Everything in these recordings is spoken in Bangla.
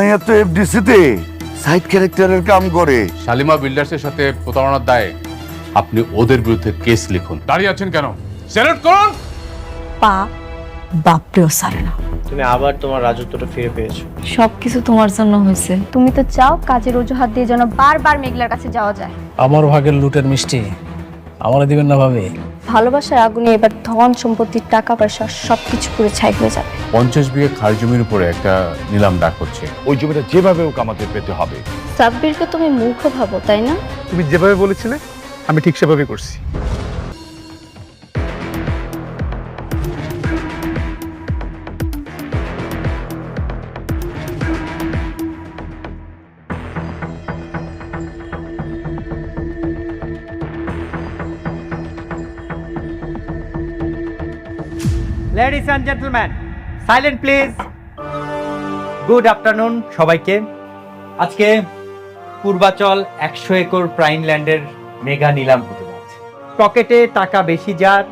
মাইয়া তো এফডিসি তে সাইড ক্যারেক্টারের কাম করে। শালিমা বিল্ডার্সের সাথে প্রতারণার দায়ে আপনি ওদের বিরুদ্ধে কেস লিখুন। দাঁড়িয়ে আছেন কেন? স্যালুট করুন। পা বাপরেও সারে না। তুমি আবার তোমার রাজত্বটা ফিরে পেয়েছো। সবকিছু তোমার জন্য হয়েছে। তুমি তো চাও কাজের অজুহাত দিয়ে যেন বারবার মেঘলার কাছে যাওয়া যায়। আমার ভাগের লুটের মিষ্টি আমারে দিবেন না ভাবে? ভালোবাসার আগুনে এবার ধন সম্পত্তির টাকা পয়সা সবকিছু পুরো ছাই হয়ে যাবে। 50 বিঘে খাল জমির উপরে একটা নিলাম ডাক হচ্ছে। ওই জমিটা যেভাবে হোক আমাদের পেতে হবে। সাব্বিরকে তুমি মূর্খ ভাবো তাই না? তুমি যেভাবে বলেছিলে আমি ঠিক সেভাবে করছি। Ladies and gentleman, silent please. Good afternoon সবাইকে। আজকে পূর্বাচল 100 একর প্রাইম ল্যান্ডের মেগা নিলাম হতে যাচ্ছে। পকেটে টাকা বেশি যার,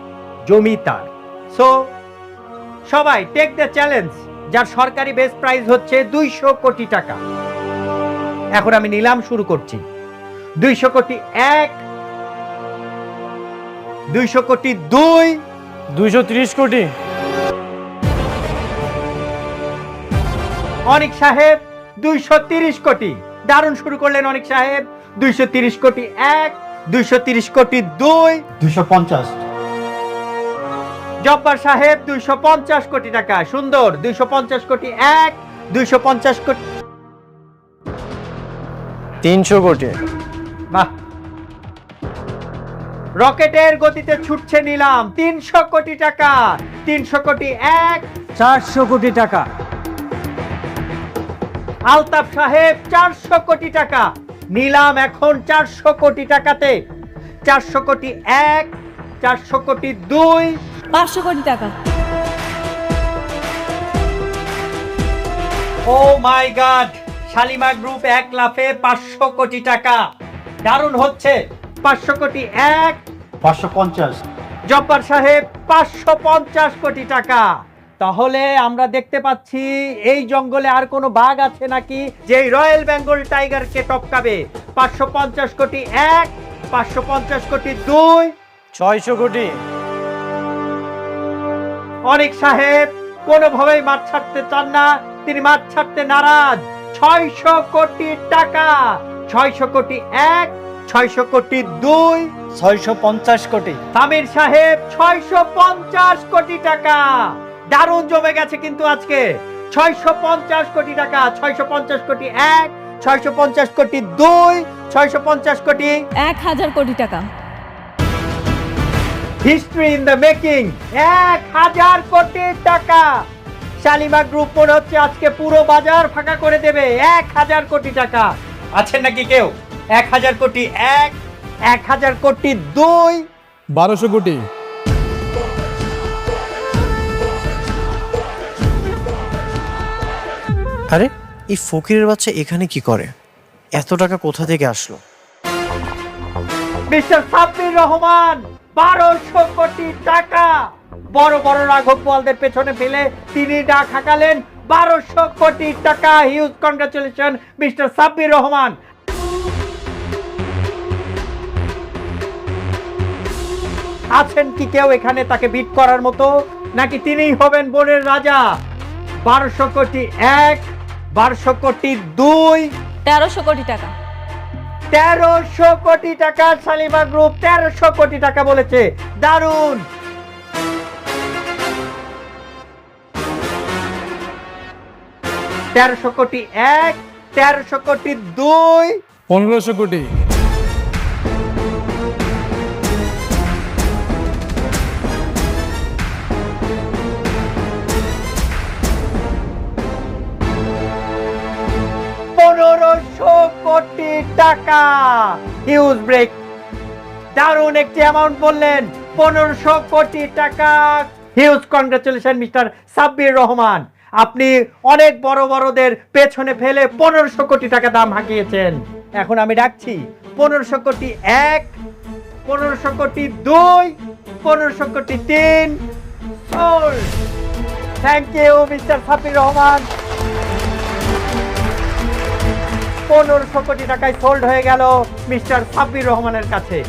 জমি তার। সো সবাই টেক দ্য চ্যালেঞ্জ, যার সরকারি বেস প্রাইস হচ্ছে 200 কোটি টাকা। এখন আমি নিলাম শুরু করছি। 200 কোটি 1, 200 কোটি 2, 230 কোটি। অনিক সাহেব 230 কোটি। দারুণ শুরু করলেন অনিক সাহেব। 230 কোটি 1, 230 কোটি 2, 250। জব্বার সাহেব 250 কোটি টাকা। সুন্দর। 250 কোটি 1, 250 কোটি। 300 কোটি। বাহ, রকেটের গতিতে ছুটছে নিলাম। 300 কোটি টাকা। 300 কোটি 1, 400 কোটি টাকা। আলতাফ সাহেব 400 কোটি টাকা। নিলাম এখন 400 কোটি টাকাতে। 400 কোটি 1, 400 কোটি 2, 500 কোটি টাকা। ও মাই গড, শালিমা গ্রুপ 1 লাফে 500 কোটি টাকা। দারুণ হচ্ছে। 500 কোটি 1, 550। জব্বার সাহেব 550 কোটি টাকা। তাহলে আমরা দেখতে পাচ্ছি এই জঙ্গলে আর কোনো বাঘ আছে নাকি যে রয়্যাল বেঙ্গল টাইগারকে টপকাবে। 550 কোটি 1, 550 কোটি 2, 600 কোটি। অনিক সাহেব কোনোভাবেই মাঠ ছাড়তে চান না, তিনি মাঠ ছাড়তে নারাজ। 600 কোটি টাকা। 600 কোটি 1, 600 কোটি 2, 650 কোটি। সামির সাহেব 650 কোটি টাকা। দারুণ জমে গেছে কিন্তু আজকে। 650 কোটি টাকা। 650 কোটি 1, 650 কোটি 2, 650 কোটি। 1000 কোটি টাকা। History in the making. 1000 কোটি টাকা। শালিমা গ্রুপ মনে হচ্ছে আজকে পুরো বাজার ফাঁকা করে দেবে। 1000 কোটি টাকা। আছেন নাকি কেউ? 1000 কোটি 1, 1000 কোটি 2, 1200 কোটি। আরে এই ফকিরের বাচ্চা এখানে কি করে? এত টাকা কোথা থেকে আসলো? মিস্টার সাব্বির রহমান 1200 কোটি টাকা। বড় বড় রাঘব বোয়ালদের পেছনে ফেলে তিনি ডাক হাঁকালেন 1200 কোটি টাকা। Huge congratulation mister Sabbir Rahman. আছেন কি কেউ এখানে তাকে বিট করার মতো, নাকি তিনিই হবেন বনের রাজা? 1200 কোটি 1, 1200 কোটি 2, 1300 কোটি টাকা। 1300 কোটি টাকা। শালিমা গ্রুপ 1300 কোটি টাকা বলেছে। দারুণ। তেরোশো কোটি 1, 1300 কোটি 2, 1500 কোটি। কোটি টাকা। Huge break. দারুণ একটি অ্যামাউন্ট বললেন। 1500 কোটি টাকা। Huge congratulation mister Sabbir Rahman. আপনি অনেক বড় বড়দের পেছনে ফেলে 1500 কোটি টাকা দাম হাঁকিয়েছেন। এখন আমি ডাকছি 1500 কোটি 1, 1500 কোটি 2, 1500 crore 3। Thank you mister Sabbir Rahman. 1500 crore টাকায় সোল্ড হয়ে গেল মিস্টার সাব্বির রহমানের কাছে।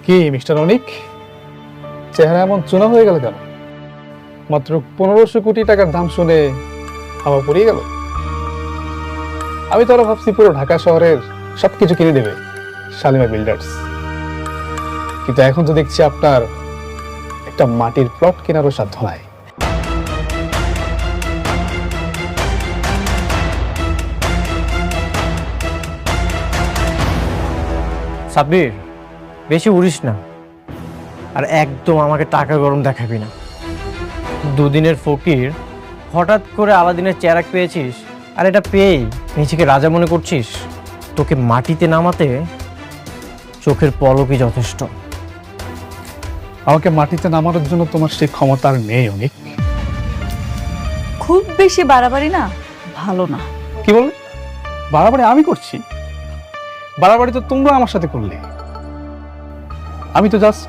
কি মিস্টার অনিক, চেহারা এমন চুনা হয়ে গেল কেন? মাত্র 1500 কোটি টাকার দাম শুনে হাওয়া পড়িয়ে গেল। আমি তো আরো ভাবছি পুরো ঢাকা শহরের সবকিছু কিনে দেবে শালিমা বিল্ডার্স, কিন্তু এখন তো দেখছি আপনার একটা মাটির প্লট কেনারও সাধ্য নাই। সাব্বির, বেশি উড়িস না, আর একদম আমাকে টাকা গরম দেখাবি না। দুদিনের ফকির, হঠাৎ করে আলাদিনের চেরাক পেয়েছিস, আর এটা পেয়েই নিজেকে রাজা মনে করছিস? তোকে মাটিতে নামাতে চোখের পলকই যথেষ্ট। আমাকে মাটিতে নামানোর জন্য তোমার সেই ক্ষমতা আর নেই অনিক। খুব বেশি বাড়াবাড়ি না ভালো না। কি বললে? বাড়াবাড়ি আমি করছি? বাড়াবাড়ি তো তোমরা আমার সাথে করলে। আমি তো জাস্ট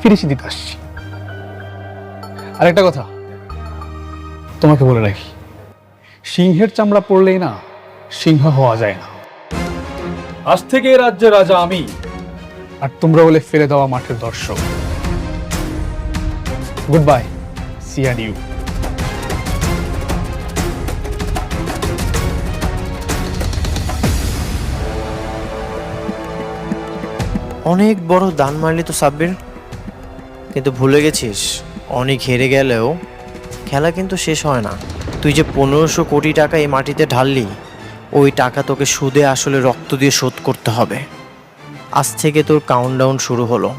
ফিনিশি দিতে আসছি। আর একটা কথা তোমাকে বলে রাখি, সিংহের চামড়া পড়লেই না সিংহ হওয়া যায় না। আজ থেকে এই রাজ্যের রাজা আমি, আর তোমরা বলে ফেলে দেওয়া মাঠের দর্শক। Good bye, see and you. অনেক বড় দান মারলি তো সাব্বির, কিন্তু ভুলে গেছিস অনেক হেরে গেলেও খেলা কিন্তু শেষ হয় না। তুই যে 1500 কোটি টাকা এই মাটিতে ঢাললি, ওই টাকা তোকে সুদে আসলে রক্ত দিয়ে শোধ করতে হবে। আজ থেকে তোর কাউন্টডাউন শুরু হলো।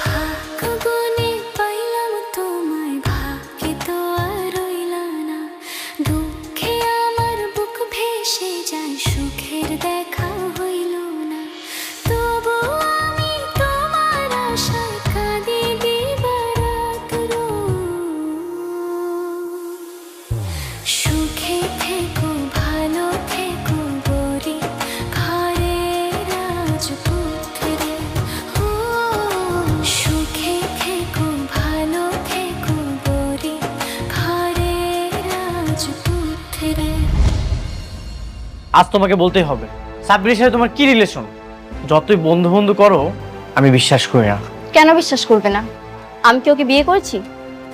ভাগ্যগুনে পাইলাম তোমায়, ভাগ্যে তো আর রইলা না। দুঃখে আমার বুক ভেসে যায়, সুখের দেখা হইল না। তবু আমি তোমার আশায় কাঁদি দিবারাত সুখে থেকো, ভালো থেকো গরিব ঘরের রাজপুত্রে। ও সুখে থেকো, ভালো থেকো গরিব ঘরের রাজপুত্রে। আজ তোমাকে বলতেই হবে, সাব্বিরের সাথে তোমার কি রিলেশন? যতই বন্ধু বন্ধু করো, আমি বিশ্বাস করি না। কেন বিশ্বাস করবে না? আমি কি ওকে বিয়ে করেছি,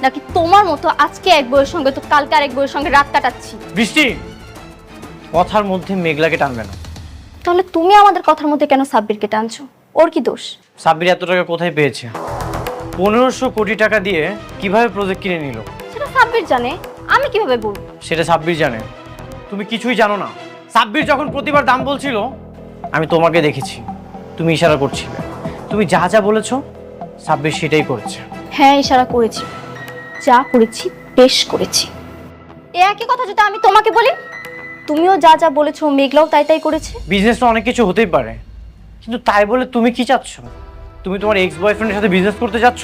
নাকি তোমার মতো আজকে এক বউয়ের সঙ্গে তো কালকে আরেক বউয়ের সঙ্গে রাত কাটাচ্ছি? বৃষ্টি, কথার মধ্যে মেঘলাকে টানবে না। তাহলে তুমি আমাদের কথার মধ্যে কেন সাব্বিরকে টানছো? ওর কি দোষ? সাব্বির এত টাকা কোথায় পেয়েছে? 1500 কোটি টাকা দিয়ে কিভাবে প্রজেক্ট কিনে নিল সেটা সাব্বির জানে, আমি কিভাবে বলবো? সেটা সাব্বির জানে, তুমি কিছুই জানো না। সাব্বির যখন প্রতিবার দাম বলছিল, আমি তোমাকে দেখেছি, তুমি ইশারা করছিলে। তুমি যা যা বলেছো, সাব্বির সেটাই করেছে। হ্যাঁ, ইশারা করেছি, যা করেছি বেশ করেছি। এ একই কথা যদি আমি তোমাকে বলি, তুমিও যা যা বলেছো মেঘলাও তাই তাই করেছে। বিজনেসটা অনেক কিছু হতেই পারে, কিন্তু তাই বলে তুমি কি চাচ্ছ? তুমি তোমার এক্স বয়ফ্রেন্ডের সাথে বিজনেস করতে যাচ্ছ?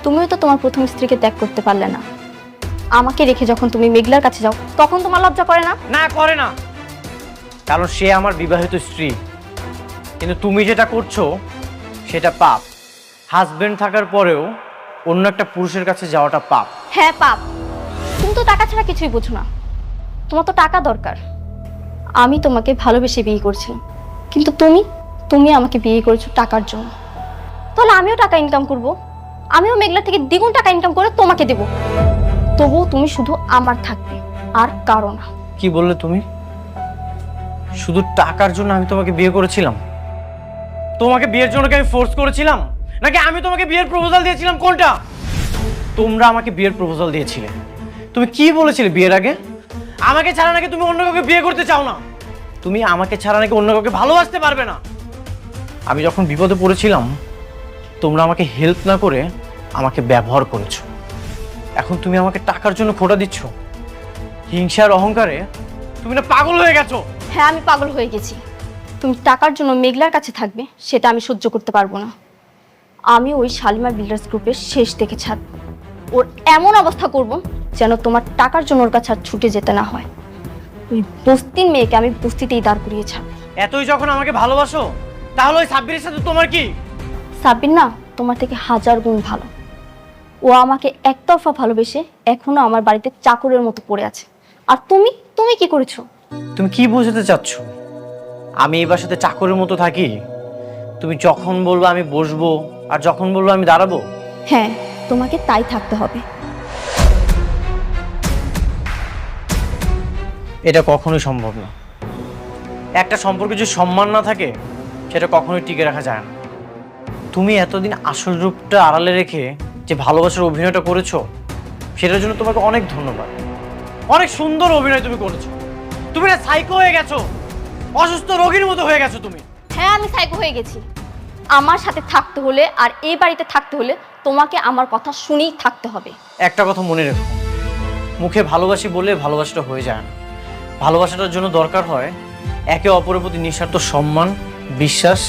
তুমিও তো তোমার প্রথম স্ত্রীকে ত্যাগ করতে পারলে না। আমাকে রেখে যখন তুমি মেঘলার কাছে যাও, তখন তোমার লজ্জা করে না? না, করে না, কারণ সে আমার বিবাহিত স্ত্রী। কিন্তু তুমি যেটা করছো সেটা পাপ। হাজবেন্ড থাকার পরেও অন্য একটা পুরুষের কাছে যাওয়াটা পাপ। হ্যাঁ পাপ। তুমি তো টাকা ছাড়া কিছুই বোঝো না। তোমার তো টাকা দরকার। আমি তোমাকে ভালোবেসে বিয়ে করছিলাম, কিন্তু তুমি আমাকে বিয়ে করেছো টাকার জন্য। তাহলে আমিও টাকা ইনকাম করব, আমিও মেঘলার থেকে দ্বিগুণ টাকা ইনকাম করে তোমাকে দেব। তবুও তুমি শুধু আমার থাকবে, আর কারো না। কি বললে তুমি? শুধু টাকার জন্য আমি তোমাকে বিয়ে করেছিলাম? তোমাকে বিয়ের জন্য কি আমি ফোর্স করেছিলাম, নাকি আমি তোমাকে বিয়ের প্রপোজাল দিয়েছিলাম? কোনটা? তোমরা আমাকে বিয়ের প্রপোজাল দিয়েছিলে। তুমি কি বলেছিলে বিয়ের আগে? আমাকে ছাড়া নাকি তুমি অন্য কাউকে বিয়ে করতে চাও না, তুমি আমাকে ছাড়া নাকি অন্য কাউকে ভালোবাসতে পারবে না। আমি যখন বিপদে পড়েছিলাম তোমরা আমাকে হেল্প না করে আমাকে ব্যবহার করেছো। এখন তুমি আমাকে টাকার জন্য খোটা দিচ্ছ। হিংসার অহংকারে তুমি না পাগল হয়ে গেছো। হ্যাঁ, আমি পাগল হয়ে গেছি। তুমি টাকার জন্য মেঘলার কাছে থাকবে সেটা আমি সহ্য করতে পারবো না। আমি ওই শালিমা বিল্ডার্স গ্রুপের শেষ দেখে ছাড়ব। ওর এমন অবস্থা করব যেন তোমার টাকার জন্য ওর কাছে আর ছুটে যেতে না হয়। ওই বস্তির মেয়েকে আমি বস্তিতেই দাঁড় করিয়ে ছাড়ব। এতই যখন আমাকে ভালোবাসো তাহলে ওই সাব্বিরের সাথে তোমার কি? সাব্বির না তোমার থেকে 1000 গুণ ভালো। ও আমাকে একতরফা ভালোবেসে এখনো আমার বাড়িতে চাকরের মতো পড়ে আছে। আর তুমি তুমি কি করেছো? তুমি কি বোঝাতে চাচ্ছ? আমি এই বাসাতে চাকরের মতো থাকি? তুমি যখন বলবো আমি বসবো আর যখন বলবো আমি দাঁড়াবো? হ্যাঁ, তোমাকে তাই থাকতে হবে। এটা কখনোই সম্ভব না। একটা সম্পর্কে যদি সম্মান না থাকে সেটা কখনোই টিকে রাখা যায় না। তুমি এতদিন আসল রূপটা আড়ালে রেখে যে ভালোবাসার অভিনয়টা করেছো সেটার জন্য তোমাকে অনেক ধন্যবাদ। অনেক সুন্দর অভিনয় তুমি করেছো। তুমি না সাইকো হয়ে গেছো, অসুস্থ রোগীর মতো হয়ে গেছো তুমি। হ্যাঁ, আমি সাইকো হয়ে গেছি। আমার সাথে থাকতে হলে আর এই বাড়িতে থাকতে হলে তোমাকে আমার কথা শুনেই থাকতে হবে। একটা কথা মনে রেখো, মুখে ভালোবাসি বলে ভালোবাসাটা হয়ে যায় না। ভালোবাসাটার জন্য দরকার হয় একে অপরের প্রতি নিঃস্বার্থ সম্মান, বিশ্বাস,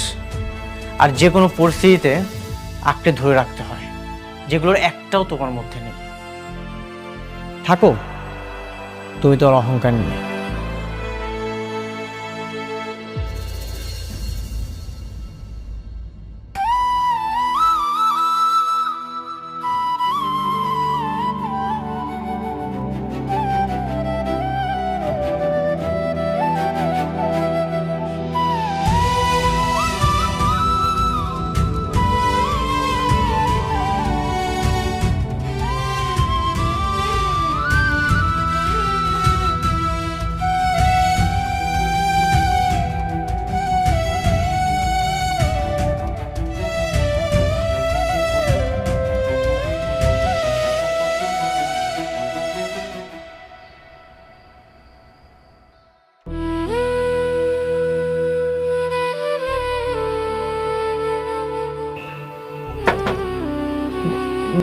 আর যে কোনো পরিস্থিতিতে আঁকড়ে ধরে রাখতে হয়, যেগুলোর একটাও তোমার মধ্যে নেই। থাকো তুমি তো আর অহংকার নিয়ে।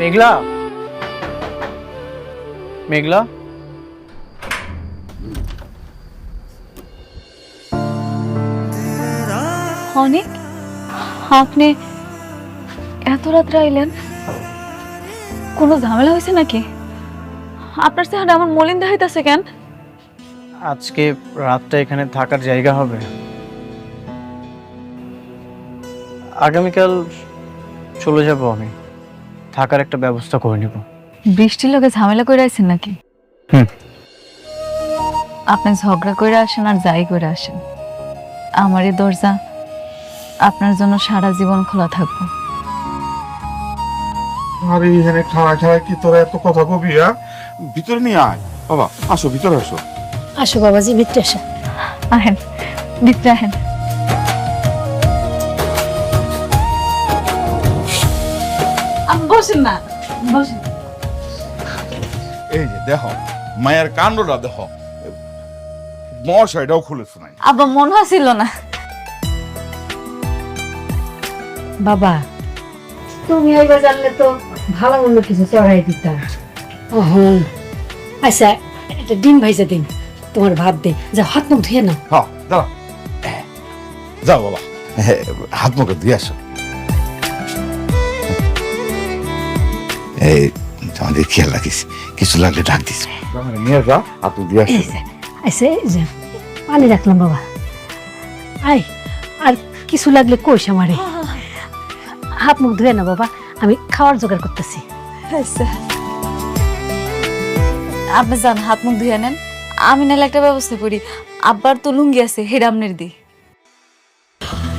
মেঘলা, মেঘলা, অনেক আপনি এত রাত্রে আইলেন? কোনো ঝামেলা হয়েছে নাকি? আপনার চেহারা এমন মলিন দেখাইতেছে কেন? আজকে রাতটা এখানে থাকার জায়গা হবে। আগামীকাল চলে যাব আমি, থাকার একটা ব্যবস্থা করে নিব। বৃষ্টির লোকে ঝামেলা করে আসেন নাকি? হুম। আপনি ঝগড়া করে আসেন আর যাই করে আসেন, আমার এই দরজা আপনার জন্য সারা জীবন খোলা থাকবো। আরে এখানে খানা খানা কি তোরা এত কথা কবি? ভিতরে নিয়ে আয় বাবা, আসো ভিতরে আসো। আসো বাবাজি, ভিতরে আসো। আহেন ভিতরে আহেন। বসেন না, বসেন। এই যে দেখো মায়ের কাণ্ডটা দেখো, মশাইটাও খুলে শোনাই। আব্বা মনে হচ্ছিল না। বাবা, তুমি এইবার জানলে তো ভালো মন্দ কিছু চড়াই দিতাম। আচ্ছা, একটা ডিম ভাইজা দিন, তোমার ভাত দে, যা হাত মুখ ধুয়ে নাও। হ্যাঁ দাঁড়া, যাও বাবা, হাত মুখে দিয়ে আসো। এই তোমাদের খেয়াল রাখিস, কিছু লাগলে ডাক দিস। নিয়ে যা, হাত দিয়ে আসো। আচ্ছা, এই যে পানি রাখলাম বাবা। আয়, আর কিছু লাগলে কোষ আমারে। হাত মুখ ধুয়ে না বাবা, আমি খাওয়ার জোগাড় করতেছি। আচ্ছা আপনি যান, হাত মুখ ধুয়ে নেন, আমি নাহলে একটা ব্যবস্থা করি। আব্বার তো লুঙ্গি আছে, হেডা আমনের দি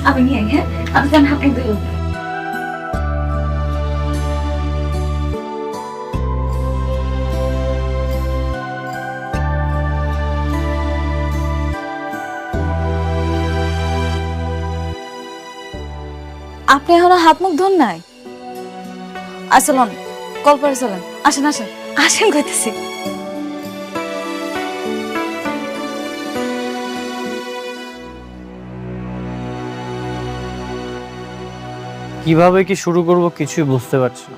আমি নিয়ে। হ্যাঁ, আমি যান, হাত মুখ ধুয়ে। আপনি এখনো হাত মুখ ধোন নাই? আসলন কল করে চলেন। আসেন আসেন আসেন কইতেছি। কিভাবে কি শুরু করব কিছুই বুঝতে পারছি না।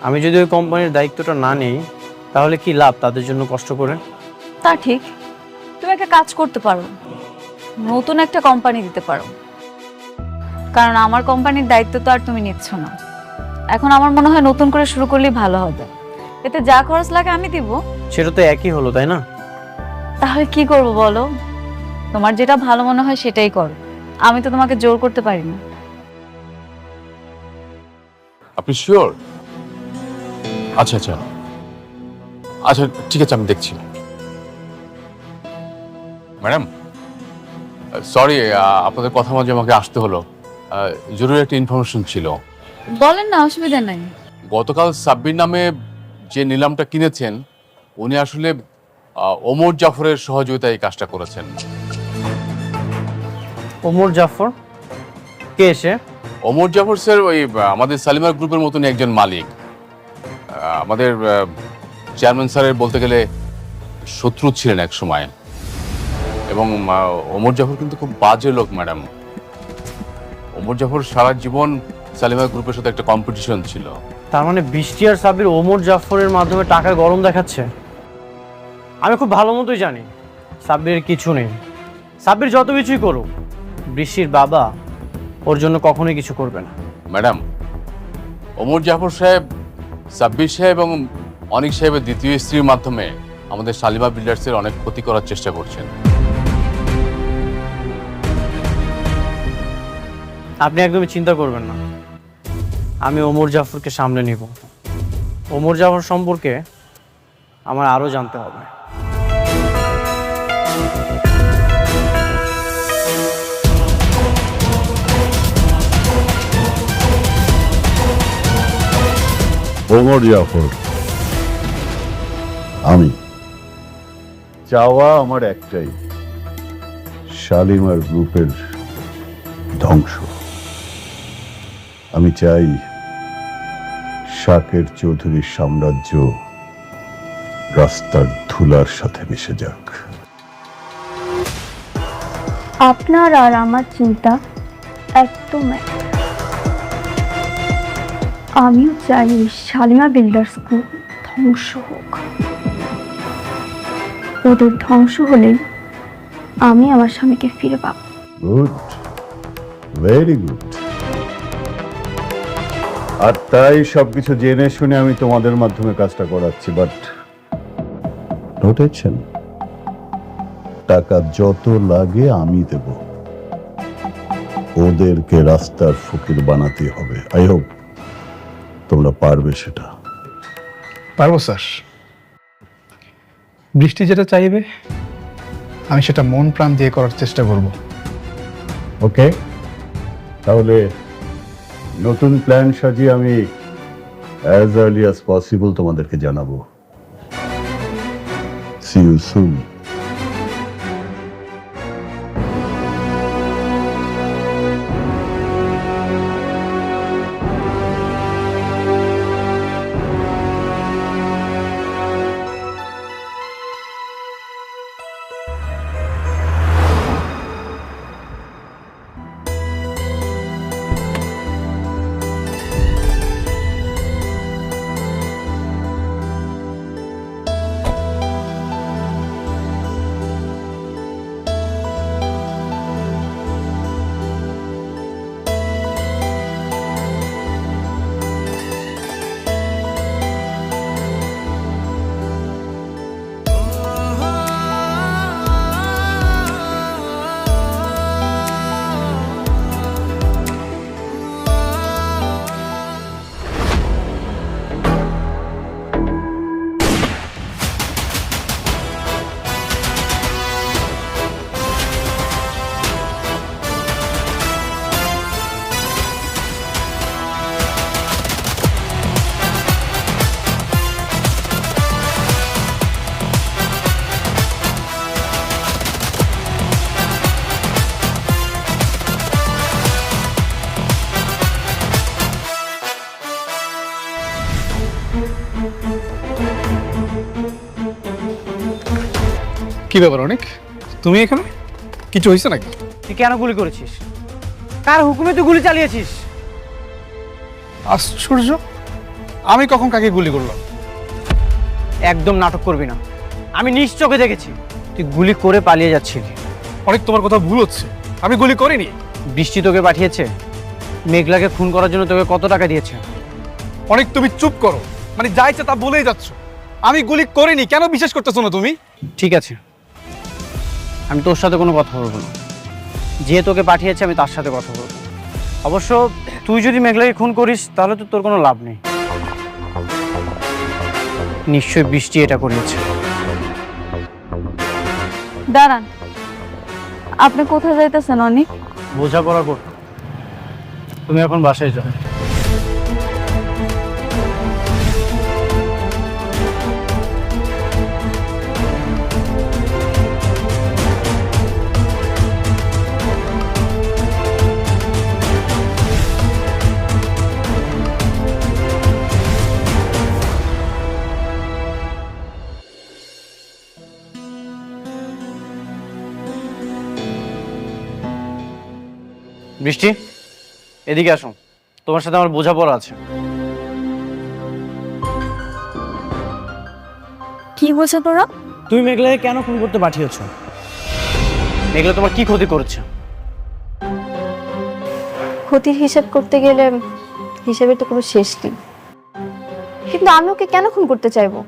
আমি যদি ওই কোম্পানির দায়িত্বটা না নেই তাহলে কি লাভ তাদের জন্য কষ্ট করে? তা ঠিক, তুমি একটা কাজ করতে পারো, নতুন একটা কোম্পানি দিতে পারো। কারণ আমার কোম্পানির দায়িত্ব তো আর তুমি নিচ্ছ না। এখন আমার মনে হয় নতুন করে শুরু করলেই ভালো হবে। এতে যা খরচ লাগে আমি দিব। সেটা তো একই হলো, তাই না? তাহলে কি করব বলো? তোমার যেটা ভালো মনে হয় সেটাই করো, আমি তো তোমাকে জোর করতে পারি না। আপনি শিওর? আচ্ছা আচ্ছা আচ্ছা, ঠিক আছে, আমি দেখছি। ম্যাডাম সরি, আপনাদের কথা মাঝে আমাকে আসতে হলো। জরুরি একটা ইনফরমেশন ছিল। বলেন না, অসুবিধা নাই। গতকাল সাব্বির নামে যে নিলামটা কিনেছেন উনি আসলে ওমর জাফরের সহযোগিতায় এই কাজটা করেছেন। ওমর জাফর কে এসে? ওমর জাফর স্যার ওই আমাদের সালিমার গ্রুপের মতনই একজন মালিক। আমাদের চেয়ারম্যান স্যারের বলতে গেলে শত্রু ছিলেন এক সময়। এবং ওমর জাফর কিন্তু খুব বাজে লোক ম্যাডাম। ওমর জাফর সারা জীবন সালিমার গ্রুপের সাথে একটা কম্পিটিশন ছিল। তার মানে বৃষ্টি আর সাব্বির ওমর জাফরের মাধ্যমে টাকা গরম দেখাচ্ছে। আমি খুব ভালো মতোই জানি সাব্বিরের কিছু নেই। সাব্বির যত কিছুই করুক, বৃষ্টির বাবা ওর জন্য কখনোই কিছু করবে না। ম্যাডাম ওমর জাফর সাহেব সাব্বির সাহেব এবং অনিক সাহেবের দ্বিতীয় স্ত্রীর মাধ্যমে আমাদের সালিমা বিল্ডার্সের অনেক ক্ষতি করার চেষ্টা করছেন। আপনি একদমই চিন্তা করবেন না, আমি ওমর জাফরকে সামনে নিব। ওমর জাফর সম্পর্কে আমার আরো জানতে হবে। ওমর জাফর আমি। চাওয়া আমার একটাই, শালিমার গ্রুপের ধ্বংস। আমি চাই শাকের চৌধুরীর সাম্রাজ্য রাস্তার ধুলার সাথে মিশে যাক। আপনার আর আমার চিন্তা একদম এক। আমিও চাই শালিমা বিল্ডার্স গ্রুপ ধ্বংস হোক। ওদের ধ্বংস হলেই আমি আমার স্বামীকে ফিরে পাবো। Good, very good. আর তাই সবকিছু জেনে শুনে আমি তোমাদের মাধ্যমে কাজটা করাচ্ছি। বাট নো টেনশন, টাকা যত লাগে আমি দেব। ওদেরকে রাস্তার ফকির বানাতে হবে। আই হোপ তোমরা পারবে সেটা। পারবো স্যার। বৃষ্টি যেটা চাইবে আমি সেটা মন প্রাণ দিয়ে করার চেষ্টা করব। ওকে, তাহলে নতুন প্ল্যান সাজিয়ে আমি অ্যাজ আর্লি অ্যাজ পসিবল তোমাদেরকে জানাবো। See you soon. কি ব্যাপার অনেক, তুমি এখানে? কিছু হয়েছে নাকি? তুই কেন গুলি করেছিস? কার হুকুমে তুই গুলি চালিয়েছিস? আশ্চর্য, আমি কখন কাকে গুলি করলাম? একদম নাটক করবি না, আমি নিজ চোখে দেখেছি তুই গুলি করে পালিয়ে যাচ্ছিলি। অনেক, তোমার কথা ভুল হচ্ছে, আমি গুলি করিনি। বৃষ্টি তোকে পাঠিয়েছে, মেঘলাকে খুন করার জন্য তোকে কত টাকা দিয়েছে? অনেক, তুমি চুপ করো, মানে যা ইচ্ছে তা বলেই যাচ্ছ। আমি গুলি করিনি, কেন বিশ্বাস করতেছো না তুমি? ঠিক আছে, আমি তোর সাথে কোনো কথা বলবো না। যে তোকে পাঠিয়েছে আমি তার সাথে কথা বলবো। অবশ্য তুই যদি মেঘলাকে খুন করিস তাহলে তো তোর কোনো লাভ নেই। নিশ্চয়ই বৃষ্টি এটা করিয়েছে। দাঁড়ান, আপনি কোথায় যাইতেছেন অনিক? বোঝাপড়া কর, তুমি এখন বাসায় যাও। বৃষ্টি এদিকে আসো, তোমার সাথে আমার বোঝাপড়া আছে। কি বলছো তোরা? তুমি মেঘলাকে কেন খুন করতে পাঠিয়েছো? মেঘলা তোমার কি ক্ষতি করেছে? ক্ষতির হিসাব করতে গেলে হিসাবের তো কোনো শেষ নেই, কিন্তু আমি ওকে কেন খুন করতে চাইবো?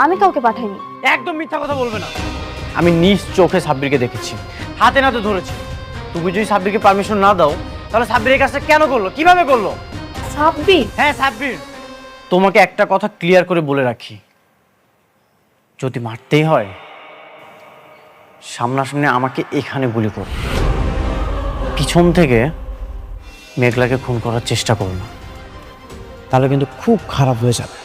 আমি কাউকে পাঠাইনি। একদম মিথ্যা কথা বলবে না। আমি নিজ চোখে সাব্বিরকে দেখেছি, হাতে নাতে ধরেছি। তুমি যদি সাব্বিরকে পারমিশন না দাও তাহলে সাব্বির এই কাজটা কেন করলো, কিভাবে করলো? সাব্বির? হ্যাঁ সাব্বির। তোমাকে একটা কথা ক্লিয়ার করে বলে রাখি, যদি মারতেই হয় সামনাসামনি আমাকে এখানে গুলি করো, পিছন থেকে মেঘলাকে খুন করার চেষ্টা করো না, তাহলে কিন্তু খুব খারাপ হয়ে যাবে।